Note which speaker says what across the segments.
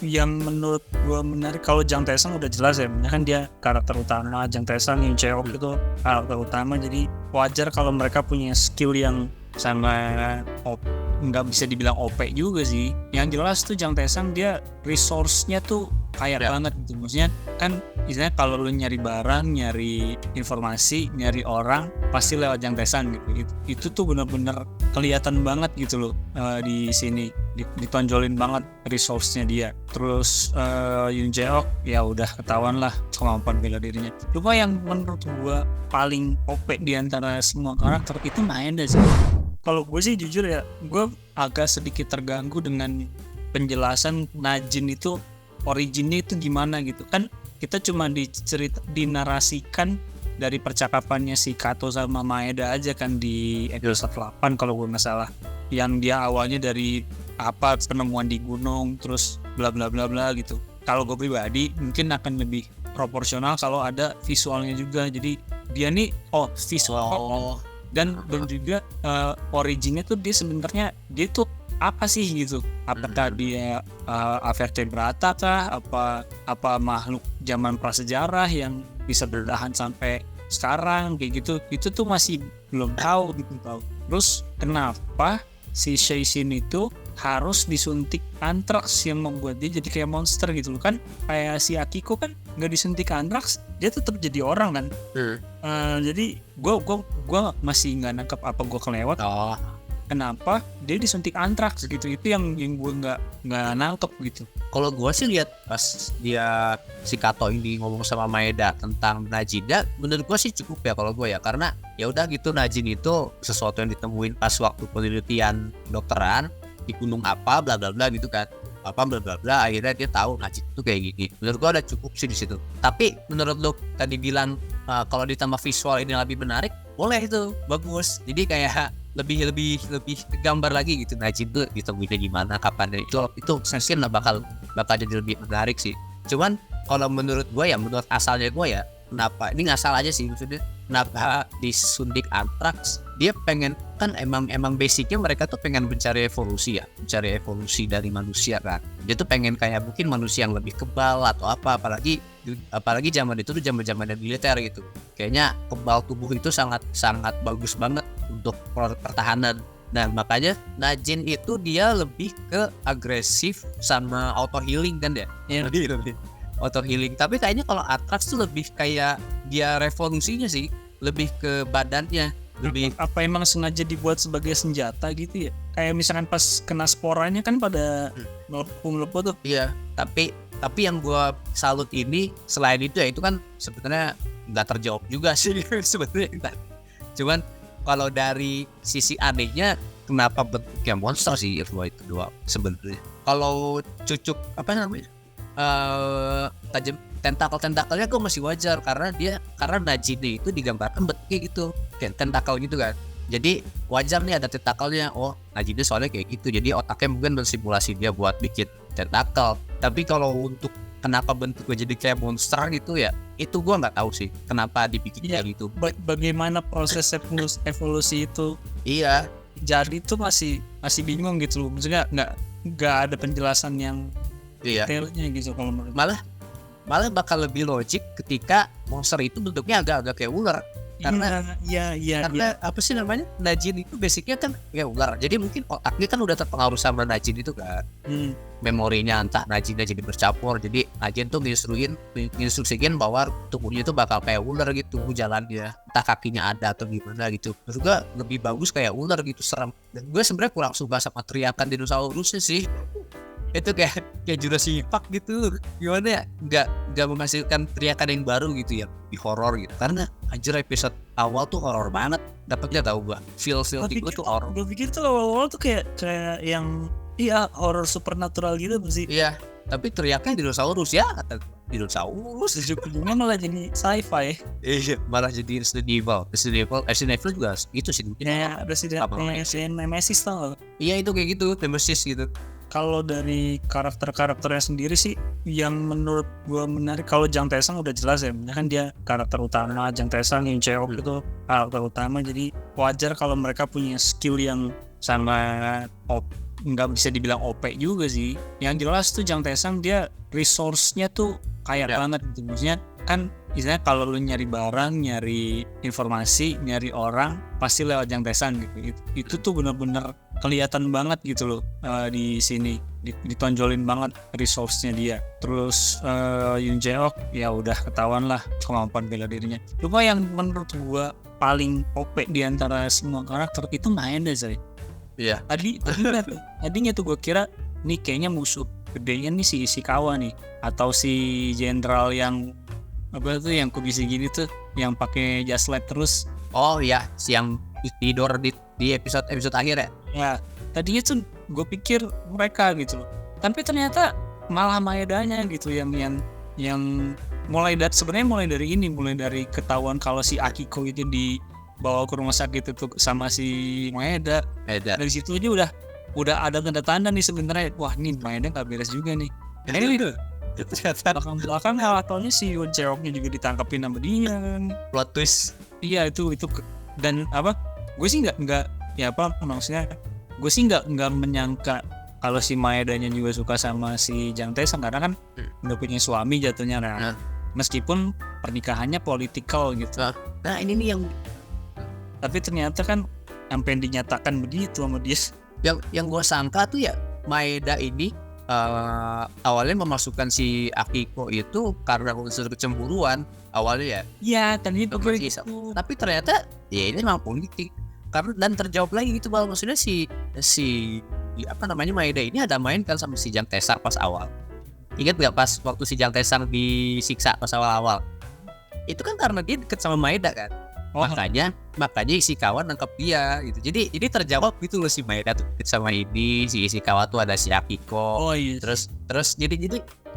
Speaker 1: yang menurut gue menarik kalau Jang Tae-sang udah jelas ya, kan dia karakter utama. Jang Tae-sang, Yoon Jae-ok itu karakter utama, jadi wajar kalau mereka punya skill yang sama. Nggak bisa dibilang OP juga sih. Yang jelas tuh Jang Tae-sang dia resource-nya tuh kaya banget gitu. Maksudnya kan istilahnya kalau lu nyari barang, nyari informasi, nyari orang pasti lewat Jang Tae-sang gitu. Itu tuh bener-bener kelihatan banget gitu loh di sini. Ditonjolin banget resource-nya dia. Terus Yoon Jae-ok ya udah ketahuan lah kemampuan bela dirinya. Cuma yang menurut gua paling OP di antara semua karakter itu Maeda sih. Kalau gue sih jujur ya, gue agak sedikit terganggu dengan penjelasan Najin itu originnya itu gimana gitu. Kan kita cuma dinarasikan dari percakapannya si Kato sama Maeda aja kan di episode 8 kalau gue nggak salah. Yang dia awalnya dari penemuan di gunung terus bla bla bla bla gitu. Kalau gue pribadi mungkin akan lebih proporsional kalau ada visualnya juga. Jadi dia nih visual dan juga originnya tuh dia sebenarnya dia tuh apa sih gitu, apakah dia vertebrata kah, apa makhluk zaman prasejarah yang bisa bertahan sampai sekarang kayak gitu. Itu tuh masih belum tahu gitu. Terus kenapa si Shin itu harus disuntik antraks yang membuat dia jadi kayak monster gitu loh. Kan kayak si Akiko kan nggak disuntik antraks dia tetap jadi orang kan. Jadi gue masih nggak nangkep apa gue kelewat kenapa dia disuntik antraks gitu. Itu yang gue nggak nangkep gitu.
Speaker 2: Kalau gue sih lihat pas dia si Kato ini ngomong sama Maeda tentang Najin, menurut gue sih cukup ya kalau gue ya, karena ya udah gitu Najin itu sesuatu yang ditemuin pas waktu penelitian dokteran di gunung apa bla bla bla gitu kan, apa bla bla bla, akhirnya dia tahu Najin itu kayak gini. Menurut gua udah cukup sih di situ. Tapi menurut lo tadi bilang kalau ditambah visual ini lebih menarik, boleh itu bagus. Jadi kayak lebih gambar lagi gitu Najin tuh ditemuinnya gimana, kapan, itu mungkin lah bakal jadi lebih menarik sih. Cuman kalau menurut gua ya, menurut asalnya gua ya, kenapa ini ngasal aja sih maksudnya, kenapa disuntik antraks? Dia pengen kan emang basicnya mereka tuh pengen mencari evolusi dari manusia kan. Dia tuh pengen kayak mungkin manusia yang lebih kebal atau apa, apalagi zaman itu tuh zaman militer gitu. Kayaknya kebal tubuh itu sangat bagus banget untuk pertahanan. Nah makanya Najin itu dia lebih ke agresif sama auto healing kan ya. Lebih auto healing. Tapi kayaknya kalau Atrax tuh lebih kayak dia revolusinya sih, lebih ke badannya. Lebih
Speaker 1: apa emang sengaja dibuat sebagai senjata gitu ya? Kayak misalkan pas kena sporanya kan pada melepuh tuh.
Speaker 2: Iya, tapi yang gua salut ini selain itu ya, itu kan sebenarnya nggak terjawab juga sih sebenarnya. Cuman kalau dari sisi anehnya, kenapa bentuknya monster sih itu dua sebenarnya. Kalau cucuk apa namanya tajam tentakelnya gue masih wajar, karena Najin itu digambarkan bentuknya gitu kayak tentakel gitu kan. Jadi wajar nih ada tentakelnya. Oh Najin soalnya kayak gitu, jadi otaknya mungkin bersimulasi dia buat bikin tentakel. Tapi kalau untuk kenapa bentuknya jadi kayak monster gitu ya, itu gue nggak tahu sih kenapa dibikin kayak gitu.
Speaker 1: Bagaimana proses evolusi itu?
Speaker 2: Iya,
Speaker 1: jadi itu masih bingung gitu loh. Maksudnya nggak ada penjelasan yang detailnya gitu kalau menurut.
Speaker 2: Malah bakal lebih logik ketika monster itu bentuknya agak kayak ular. Karena apa sih namanya, Najin itu basicnya kan kayak ular. Jadi mungkin otaknya kan udah terpengaruh sama Najin itu kan. Memorinya entah Najinnya jadi bercampur. Jadi Najin tuh nginstruksiin bahwa tubuhnya itu bakal kayak ular gitu jalannya. Entah kakinya ada atau gimana gitu. Terus juga lebih bagus kayak ular gitu, serem. Dan gue sebenarnya kurang suka sama teriakan dinosaurusnya sih. Itu kayak Jurassic Park gitu, gimana ya, nggak menghasilkan teriakan yang baru gitu ya di horor gitu. Karena anjir episode awal tuh horor banget, dapetnya tahu gua feel itu tuh horor.
Speaker 1: Gue pikir tuh awal tuh kayak yang horor supernatural gitu sih.
Speaker 2: Iya, tapi teriaknya dinosaurus ya, kata dinosaurus.
Speaker 1: Ujungnya malah jadi sci-fi.
Speaker 2: Iya, malah jadi Resident Evil juga itu sih.
Speaker 1: Ya, Resident Nemesis tau.
Speaker 2: Iya itu kayak gitu, Nemesis gitu.
Speaker 1: Kalau dari karakternya sendiri sih, yang menurut gue menarik kalau Jang Tae-sang udah jelas ya, kan dia karakter utama. Jang Tae-sang, Yoon Jae-ok itu karakter utama, jadi wajar kalau mereka punya skill yang sama nggak bisa dibilang OP juga sih. Yang jelas tuh Jang Taesang dia resource-nya tuh kaya banget gitu. Maksudnya kan misalnya kalau lu nyari barang, nyari informasi, nyari orang pasti lewat Jang Taesang gitu. Itu tuh benar-benar kelihatan banget gitu loh di sini. Ditonjolin banget resource-nya dia. Terus Yoon Jae-ok ya udah ketahuan lah kemampuan bela dirinya. Cuma yang menurut gua paling OP di antara semua karakter itu Maeda sih.
Speaker 2: Iya.
Speaker 1: Tadinya tuh gue kira nih kayaknya musuh gedenya nih si Ishikawa nih, atau si jenderal yang apa tuh yang kubisi gini tuh yang pakai jas lab terus.
Speaker 2: Oh iya, siang tidur di episode akhir ya.
Speaker 1: Ya tadinya tuh gue pikir mereka gitu loh, tapi ternyata malah Maedanya gitu yang mulai dari ketahuan kalau si Akiko itu dibawa ke rumah sakit itu sama si Maeda. Dari situ aja udah ada tanda-tanda nih sebenarnya, wah nih Maeda nggak beres juga nih. Ini itu belakang awalnya si Yoon Jae-oknya juga ditangkapin sama dia.
Speaker 2: Plot twist.
Speaker 1: Iya itu dan apa? Gue sih nggak ya apa maksudnya? Gue sih nggak menyangka kalau si Maedanya juga suka sama si Jang Taesang karena kan udah punya suami jatuhnya kan. Meskipun pernikahannya politikal gitu.
Speaker 2: Nah ini nih
Speaker 1: tapi ternyata kan sampai dinyatakan begitu sama dia.
Speaker 2: Yang gue sangka tuh ya Maeda ini awalnya memasukkan si Akiko itu karena unsur kecemburuan awalnya ya.
Speaker 1: Iya tadinya
Speaker 2: begitu. Tapi ternyata ya ini memang politik. Karena dan terjawab lagi gitu bahwa maksudnya si apa namanya Maeda ini ada main kan sama si Jang Taesang pas awal. Ingat gak pas waktu si Jang Taesang disiksa pas awal-awal? Itu kan karena dia deket sama Maeda kan. Makanya Ishikawa nangkep dia gitu. Jadi terjawab gitu loh si Maeda tuh deket sama ini, si Ishikawa tuh ada si Akiko. Terus jadi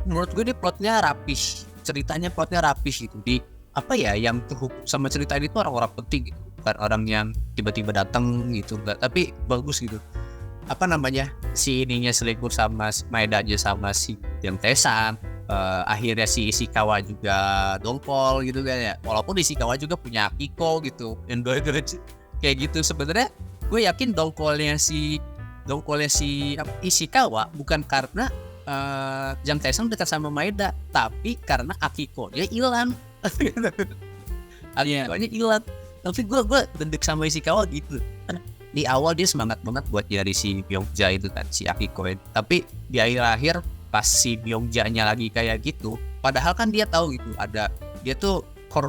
Speaker 2: menurut gue dia plotnya rapih. Ceritanya plotnya rapih gitu. Di apa ya yang terhubung sama cerita ini tuh orang-orang penting gitu. Bukan orang yang tiba-tiba datang gitu enggak, tapi bagus gitu. Apa namanya? Si ininya selingkuh sama Maeda aja sama si Jang Taesang. Akhirnya si Ishikawa juga dongkol gitu kan ya, walaupun Ishikawa juga punya Akiko gitu dan kayak gitu. Sebenarnya gue yakin dongkolnya si Ishikawa bukan karena Jang Taesang dekat sama Maeda, tapi karena Akiko dia hilang. Akikonya hilang. Tapi gue dendek sama Ishikawa gitu. Di awal dia semangat banget buat nyari si Byongja itu kan, si Akiko itu. Tapi di akhir-akhir pas si Byongja-nya lagi kayak gitu, padahal kan dia tahu gitu ada dia tuh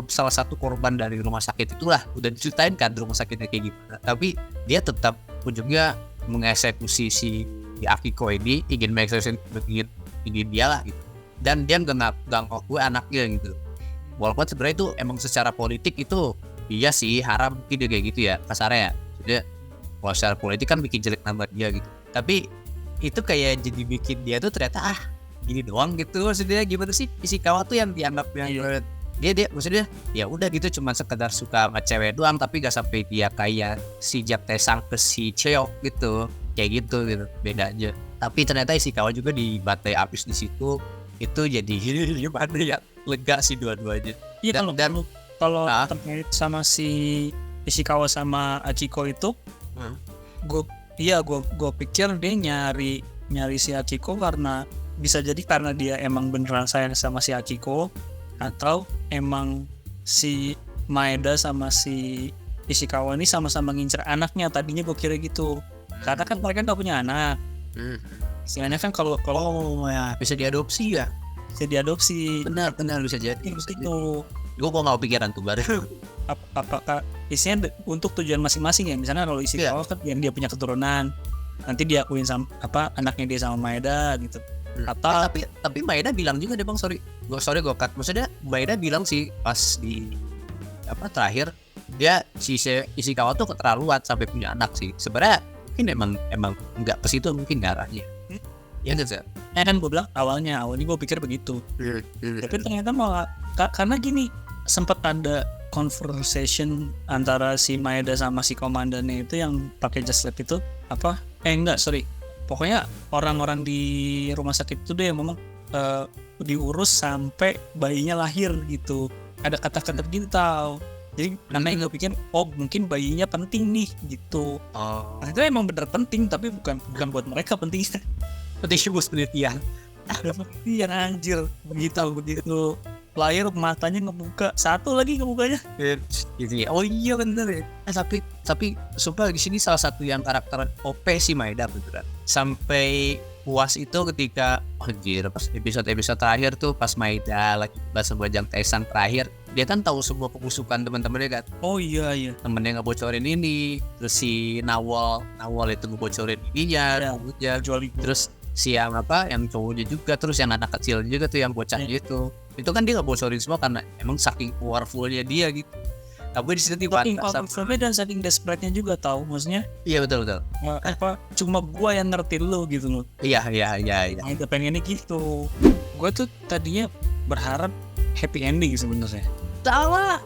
Speaker 2: salah satu korban dari rumah sakit itulah, udah diceritain kan rumah sakitnya kayak gimana, tapi dia tetap ujungnya mengeksekusi si Akiko ini, ingin dia lah gitu, dan dia nggak gue anaknya gitu, walaupun sebenarnya itu emang secara politik itu iya sih haram mungkin dia kayak gitu ya kasarnya ya, jadi kalau secara politik kan bikin jelek nama dia gitu, tapi itu kayak jadi bikin dia tuh ternyata gini doang gitu. Maksudnya gimana sih Ishikawa tuh yang dianggap yang dia maksudnya ya udah gitu cuma sekedar suka sama cewek doang, tapi gak sampai dia kayak si Jang Taesang ke si Cheok gitu, kayak gitu beda aja. Tapi ternyata Ishikawa juga dibantai abis di situ, itu jadi gimana ya, lega sih dua-duanya.
Speaker 1: Iya kalau terkait sama si Ishikawa sama Achiko itu gue pikir dia nyari si Akiko karena bisa jadi karena dia emang beneran sayang sama si Akiko, atau emang si Maeda sama si Ishikawa ini sama-sama ngincer anaknya. Tadinya gue kira gitu karena kan mereka nggak punya anak. Istilahnya kan kalau
Speaker 2: ya bisa diadopsi ya. Benar bisa jadi
Speaker 1: itu.
Speaker 2: Gue kok nggak pikiran tuh baru.
Speaker 1: Apakah isinya untuk tujuan masing-masing ya? Misalnya kalau Ishikawa kan yang dia punya keturunan, nanti diakuin sama anaknya dia sama Maeda gitu. Atau
Speaker 2: tapi Maeda bilang juga deh bang, sorry gue cut. Maksudnya Maeda bilang sih pas di terakhir dia si Ishikawa tuh keterlaluan sampai punya anak sih. Sebenarnya mungkin emang nggak ke situ mungkin arahnya. Ya nggak sih?
Speaker 1: Kan gue bilang awalnya gue pikir begitu. Tapi ternyata malah karena gini, sempat ada conversation antara si Maeda sama si komandannya itu yang pakai jas lab itu pokoknya orang-orang di rumah sakit itu deh memang diurus sampai bayinya lahir gitu. Ada kata-kata gitu tau. Jadi namanya nggak pikir, oh mungkin bayinya penting nih gitu.
Speaker 2: Oh,
Speaker 1: Nah, itu emang bener penting, tapi bukan buat mereka pentingnya.
Speaker 2: penting bos penelitian.
Speaker 1: Ada penelitian anjir. Begitu lahir matanya ngebuka, satu lagi ngebukanya.
Speaker 2: Gitu ya. Oh iya bener ya. Tapi sumpah di sini salah satu yang karakter OP sih Maeda beneran. Sampai puas itu ketika anjir pas episode terakhir tuh pas Maeda lagi bahas sama Jang Taesang terakhir, dia kan tahu semua kebusukan teman-temannya kan.
Speaker 1: Oh iya.
Speaker 2: Temennya ngebocorin ini, terus si Nawal itu ngebocorin ininya,
Speaker 1: Ya, jual itu.
Speaker 2: terus si yang cowoknya juga, terus yang anak kecil juga tuh yang bocah gitu, itu kan dia nggak bocorin semua karena emang saking powerfulnya dia gitu. Tapi di situ
Speaker 1: Saking
Speaker 2: dibantah sama
Speaker 1: powerfulnya dan saking desperate-nya juga tahu, maksudnya
Speaker 2: iya betul
Speaker 1: cuma gua yang ngerti lo gitu loh.
Speaker 2: iya
Speaker 1: Nah, itu pengennya gitu. Gua tuh tadinya berharap happy ending sebenarnya.
Speaker 2: salah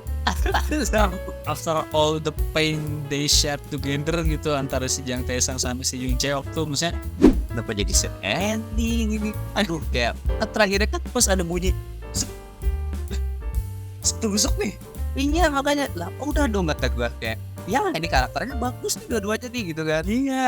Speaker 1: After all the pain they share together gitu, antara si Jang Taesang sama si Yoon Chaeok tuh, maksudnya
Speaker 2: kenapa jadi sad ending ini, aduh kayak terakhirnya kan
Speaker 1: pas ada bunyi tusuk nih.
Speaker 2: iya makanya lah udah dong kata gue kayak ya ini karakternya bagus nih dua-duanya nih gitu kan.
Speaker 1: Iya,